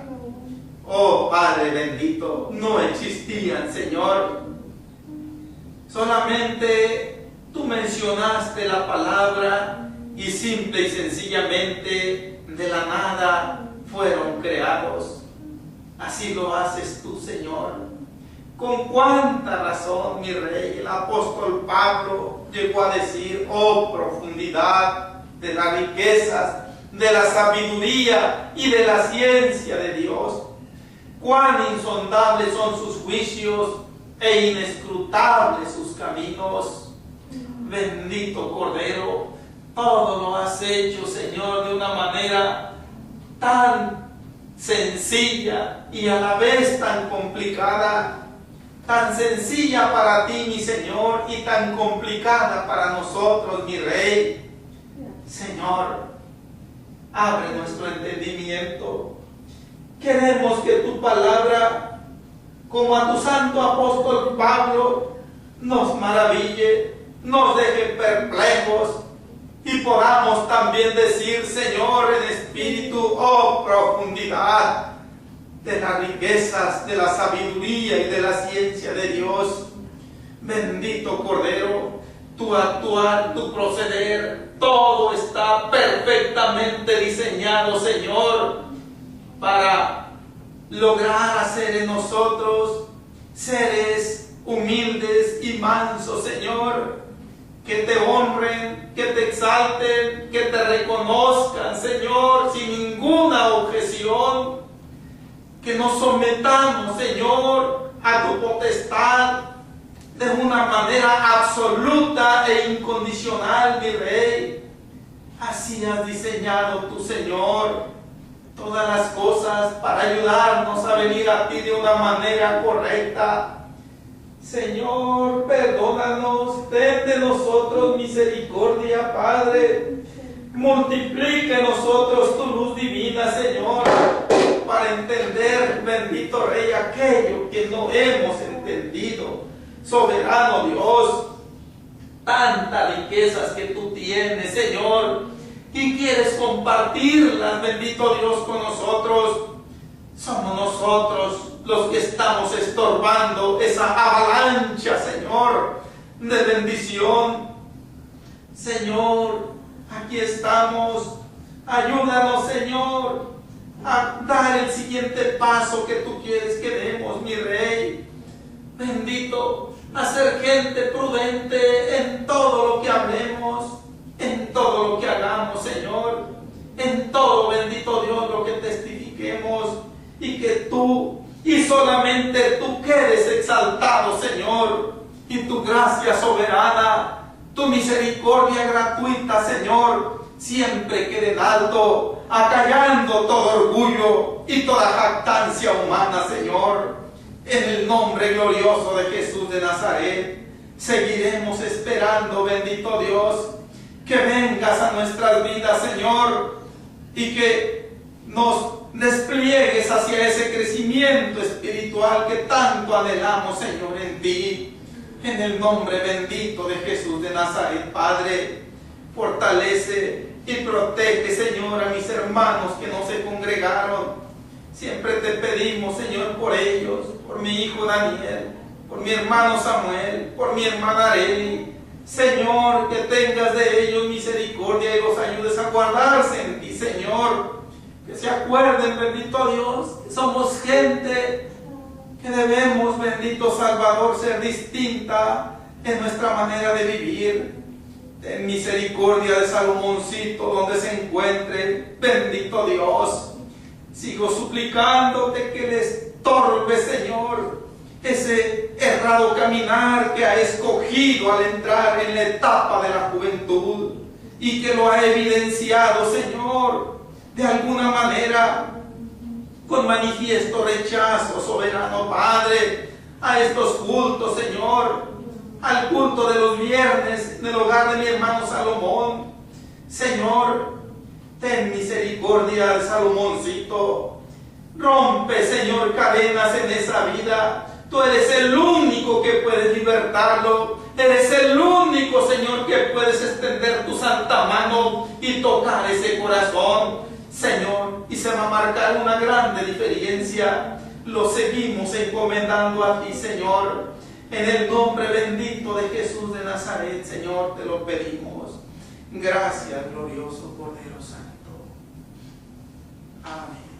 Oh Padre bendito, no existían, Señor. Solamente tú mencionaste la palabra y simple y sencillamente de la nada fueron creados. Así lo haces tú, Señor. Con cuánta razón, mi Rey, el apóstol Pablo llegó a decir, oh profundidad de las riquezas, de la sabiduría y de la ciencia de Dios. Cuán insondables son sus juicios e inescrutables sus caminos. Bendito Cordero, todo lo has hecho, Señor, de una manera tan sencilla y a la vez tan complicada. Tan sencilla para ti, mi Señor, y tan complicada para nosotros, mi Rey. Señor, abre nuestro entendimiento. Queremos que tu palabra, como a tu santo apóstol Pablo, nos maraville, nos deje perplejos y podamos también decir, Señor, en espíritu, oh profundidad de las riquezas, de la sabiduría y de la ciencia de Dios. Bendito Cordero, tu actuar, tu proceder, todo está perfectamente diseñado, Señor, para lograr hacer en nosotros seres humildes y mansos, Señor, que te honren, que te exalten, que te reconozcan, Señor, sin ninguna objeción, que nos sometamos, Señor, a tu potestad de una manera absoluta e incondicional, mi Rey. Así has diseñado tu Señor todas las cosas para ayudarnos a venir a ti de una manera correcta. Señor, perdónanos, ten de nosotros misericordia, Padre. Multiplica en nosotros tu luz divina, Señor, para entender, bendito Rey, aquello que no hemos entendido. Soberano Dios, tantas riquezas que tú tienes, Señor, y quieres compartirlas, bendito Dios, con nosotros. Somos nosotros los que estamos estorbando esa avalancha, Señor, de bendición. Señor, aquí estamos. Ayúdanos, Señor, a dar el siguiente paso que tú quieres que demos, mi Rey. Bendito, a ser gente prudente en todo lo que hablemos, en todo lo que hagamos, Señor, en todo, bendito Dios, lo que testifiquemos, y que tú y solamente tú quedes exaltado, Señor, y tu gracia soberana, tu misericordia gratuita, Señor, siempre quede en alto, acallando todo orgullo y toda jactancia humana, Señor. En el nombre glorioso de Jesús de Nazaret, seguiremos esperando, bendito Dios, que vengas a nuestras vidas, Señor, y que nos despliegues hacia ese crecimiento espiritual que tanto anhelamos, Señor, en ti. En el nombre bendito de Jesús de Nazaret, Padre, fortalece y protege, Señor, a mis hermanos que no se congregaron. Siempre te pedimos, Señor, por ellos, por mi hijo Daniel, por mi hermano Samuel, por mi hermana Arely. Señor, que tengas de ellos misericordia y los ayudes a guardarse en ti, Señor. Que se acuerden, bendito Dios, que somos gente que debemos, bendito Salvador, ser distinta en nuestra manera de vivir. Ten misericordia de Salomoncito donde se encuentre, bendito Dios. Sigo suplicándote que le estorbe, Señor, ese errado caminar que ha escogido al entrar en la etapa de la juventud y que lo ha evidenciado, Señor, de alguna manera con manifiesto rechazo, soberano Padre, a estos cultos, Señor, al culto de los viernes en el hogar de mi hermano Salomón. Señor, ten misericordia de Salomoncito. Rompe, Señor, cadenas en esa vida. Tú eres el único que puedes libertarlo. Eres el único, Señor, que puedes extender tu santa mano y tocar ese corazón, Señor. Y se va a marcar una grande diferencia. Lo seguimos encomendando a ti, Señor. En el nombre bendito de Jesús de Nazaret, Señor, te lo pedimos. Gracias, glorioso Cordero Santo. Amén.